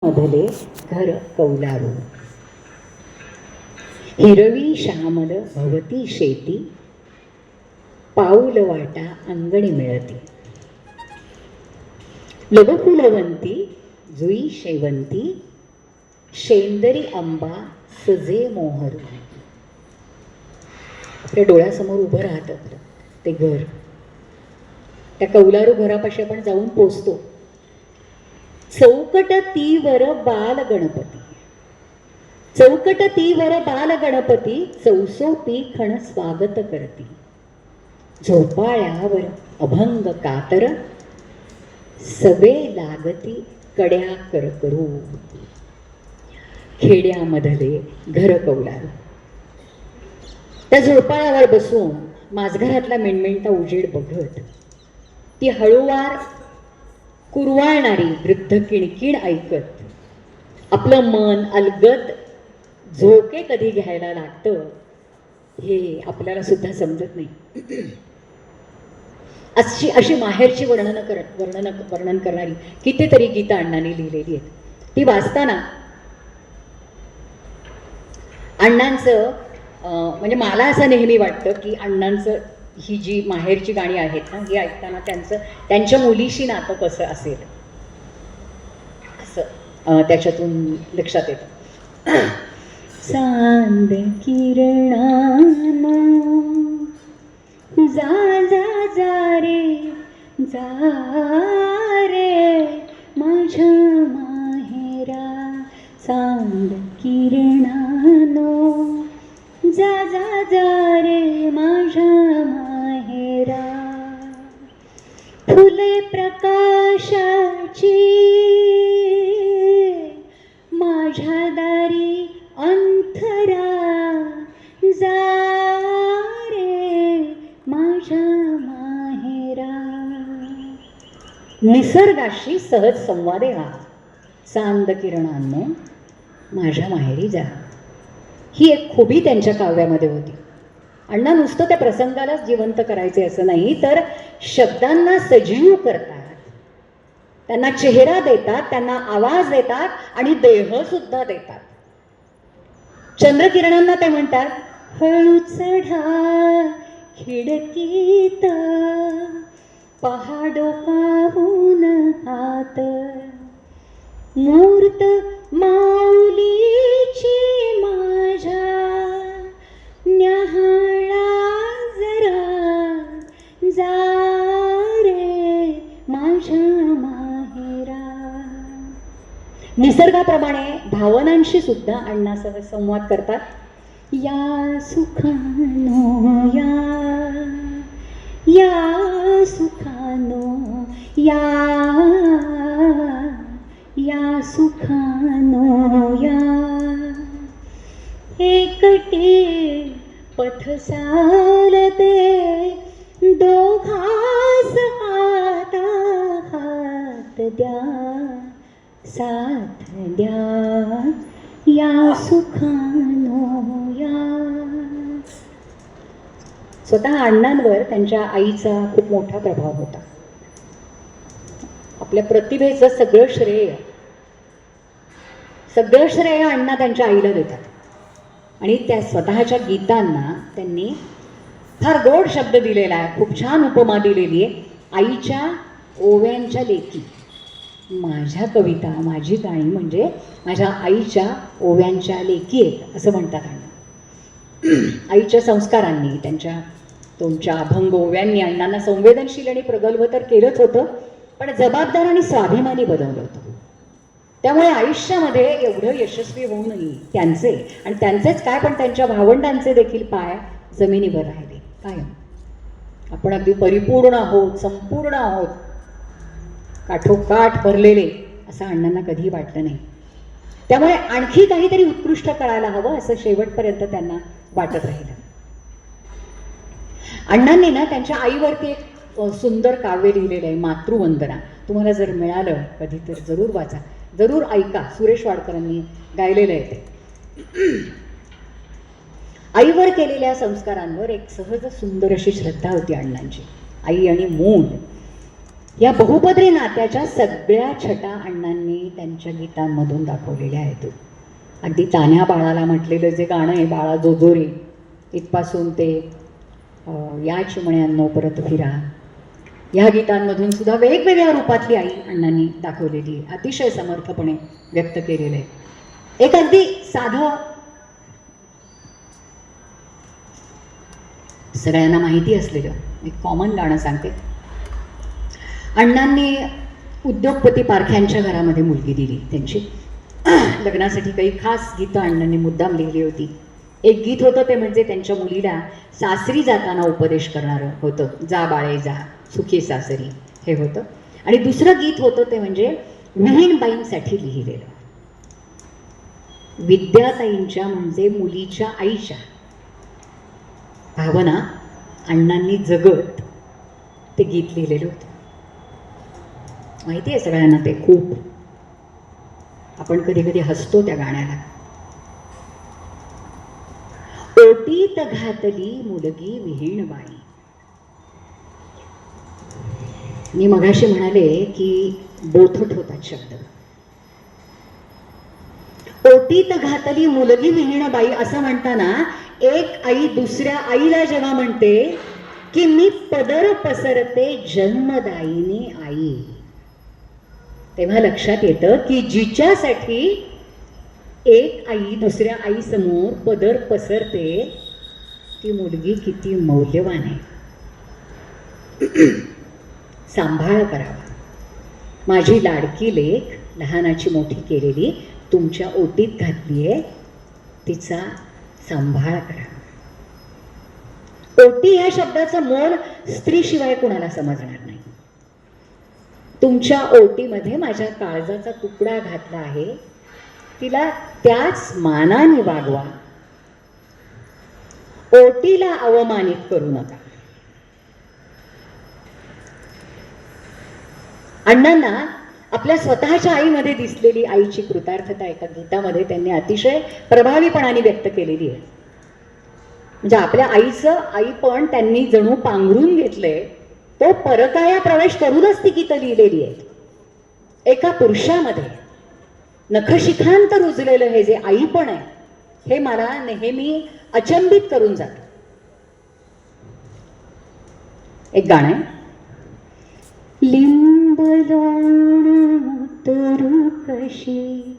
मधले घर कौलारू. हिरवी श्यामल भवती शेती, पाऊल वाटा अंगणी मिळती. लघुफुलवंती जुई शेवंती, शेंदरी आंबा सजे मोहरू. आपल्या डोळ्यासमोर उभं राहतं ते घर. त्या कौलारू घरापाशी आपण जाऊन पोचतो. चौकट तीवर बाल गणपती, चौकट तीवर बाल गणपती, चौसोपी खण स्वागत करती. झोपाळ्यावर अभंग कातर, सबे लागती कड्या करकरू. खेड्यामधले घर कौलारू. त्या झोपाळ्यावर बसून माझघरातला मिणमिणता उजेड बघत, ती हळूवार कुरवाळणारी वृद्ध किणकिण ऐकत, आपलं मन अलगद झोके कधी घ्यायला लागतं हे आपल्याला सुद्धा समजत नाही. अशी माहेरची वर्णन करणारी कितीतरी गीतं अण्णांनी लिहिलेली आहेत. ती वाचताना अण्णांचं म्हणजे मला असं नेहमी वाटतं की अण्णांचं ही जी माहेरची गाणी आहेत ना, ही ऐकताना त्यांच्या मुलीशी नातं कसं असेल असं त्याच्यातून लक्षात येतं. चांद किरणानो जा जा जा रे जा रे माझ्या माहेरा. चांद किरणानो जा जा जा रे माझ्या माहेरा. फुले प्रकाशाची माझ्या दारी अंतरा, जा रे माझ्या माहेरा. निसर्गाशी सहज संवादे हा, चांद किरणांनो माझ्या माहेरी जा. ही एक खूबी त्यांच्या काव्यामध्ये होती. अण्णा नुसतं त्या प्रसंगालाच जिवंत करायचे असं नाही, तर शब्दांना सजीव करतात, त्यांना चेहरा देतात, त्यांना आवाज देतात आणि देह सुद्धा देतात. चंद्रकिरणांना ते म्हणतात, हळू चढा खिडकीत पहा डोकावून हात, मूर्त माऊलीची माझ्या न्याहाळा जरा, जा रे माझ्या माहेरा. निसर्गाप्रमाणे भावनांशी सुद्धा अण्णा संवाद करतात. या सुखानो या सुखानो या सुखानो या. एकटे पथ चालते दोघास हाता हात द्या, साथ द्या या सुखानो या. स्वतः अण्णांवर त्यांच्या आईचा खूप मोठा प्रभाव होता. आपल्या प्रतिभेचं सगळं श्रेय अण्णा त्यांच्या आईला देतात. आणि त्या स्वतःच्या गीतांना त्यांनी फार गोड शब्द दिलेला आहे. खूप छान उपमा दिलेली आहे. आईच्या ओव्यांच्या लेकी. माझ्या कविता, माझी गाणी म्हणजे माझ्या आईच्या ओव्यांच्या लेकी आहेत असं म्हणतात अण्णा. आईच्या संस्कारांनी, तुमच्या अभंग ओव्यांनी अण्णांना संवेदनशील आणि प्रगल्भ तर केलंच होतं, पण जबाबदार आणि स्वाभिमानी बनवलं होतं. त्यामुळे आयुष्यामध्ये एवढं यशस्वी होऊनही त्यांचेच काय, पण त्यांच्या भावंडांचे देखील पाय जमिनीवर राहिले कायम. आपण अगदी परिपूर्ण आहोत, संपूर्ण आहोत, काठोकाठ भरलेले असं अण्णांना कधीही वाटलं नाही. त्यामुळे आणखी काहीतरी उत्कृष्ट करायला हवं असं शेवटपर्यंत त्यांना वाटत राहिलं. अण्णांनी ना त्यांच्या आईवरती एक सुंदर काव्य लिहिलेलं आहे, मातृवंदना. तुम्हाला जर मिळालं कधी तर जरूर वाचा, जरूर ऐका. सुरेश वाडकरांनी गायलेलं आहे ते. आईवर केलेल्या संस्कारांवर एक सहज सुंदर अशी श्रद्धा होती अण्णांची. आई आणि मूल या बहुपदरी नात्याच्या सगळ्या छटा अण्णांनी त्यांच्या गीतांमधून दाखवलेल्या आहेत. अगदी तान्ह्या बाळाला म्हटलेलं जे गाणं आहे, बाळा जोजोरे, इथपासून ते या चिमण्यांनो परत फिरा, या गीतांमधून सुद्धा वेगवेगळ्या रूपातली आई अण्णांनी दाखवलेली, अतिशय समर्थपणे व्यक्त केलेलं आहे. एक अगदी साधं, सगळ्यांना माहिती असलेलं एक कॉमन गाणं सांगते. अण्णांनी उद्योगपती पारख्यांच्या घरामध्ये मुलगी दिली. त्यांची लग्नासाठी काही खास गीतं अण्णांनी मुद्दाम लिहिली होती. एक गीत होतं ते म्हणजे त्यांच्या मुलीला सासरी जाताना उपदेश करणारं होतं, जा बाळे जा सुखी सासरी, हे होतं. आणि दुसरं गीत होतं ते म्हणजे विहीणबाईंसाठी लिहिलेलं, विद्याताईंच्या म्हणजे मुलीच्या आईच्या भावना अण्णांनी जगत ते गीत लिहिलेलं होतं. माहिती आहे सगळ्यांना ते. खूप आपण कधी कधी हसतो त्या गाण्याला. ओटीत घातली मुलगी विहीणबाई. मी मगाशी म्हणाले की बोथट होतात शब्द. ओटीत घातली मुलगी विहीणबाई असं म्हणताना एक आई दुसऱ्या आईला जेव्हा म्हणते की मी पदर पसरते जन्मदायिनी आई, तेव्हा लक्षात येतं की जिच्यासाठी एक आई दुसऱ्या आईसमोर पदर पसरते ती मुलगी किती मौल्यवान आहे. सांभाळ करावा. माझी लाडकी लेक लहानाची मोठी केलेली तुमच्या ओटीत घातली आहे, तिचा सांभाळ करा. ओटी ह्या शब्दाचं मोल स्त्रीशिवाय कुणाला समजणार नाही. तुमच्या ओटीमध्ये माझ्या काळजाचा तुकडा घातला आहे, तिला त्याच मानाने वागवा. ओटीला अवमानित करू नका. अण्णांना आपल्या स्वतःच्या आईमध्ये दिसलेली आईची कृतार्थता एका गीतामध्ये त्यांनी अतिशय प्रभावीपणाने व्यक्त केलेली आहे. म्हणजे आपल्या आईचं आईपण त्यांनी जणू पांघरून घेतलंय. तो परकाया प्रवेश करूनच ती गीतं लिहिलेली आहेत. एका पुरुषामध्ये नखशिखांत रुजलेलं हे जे आईपण आहे, हे मला नेहमी अचंबित करून जातं. एक गाणं आहे. लिंब लोण तरू कशी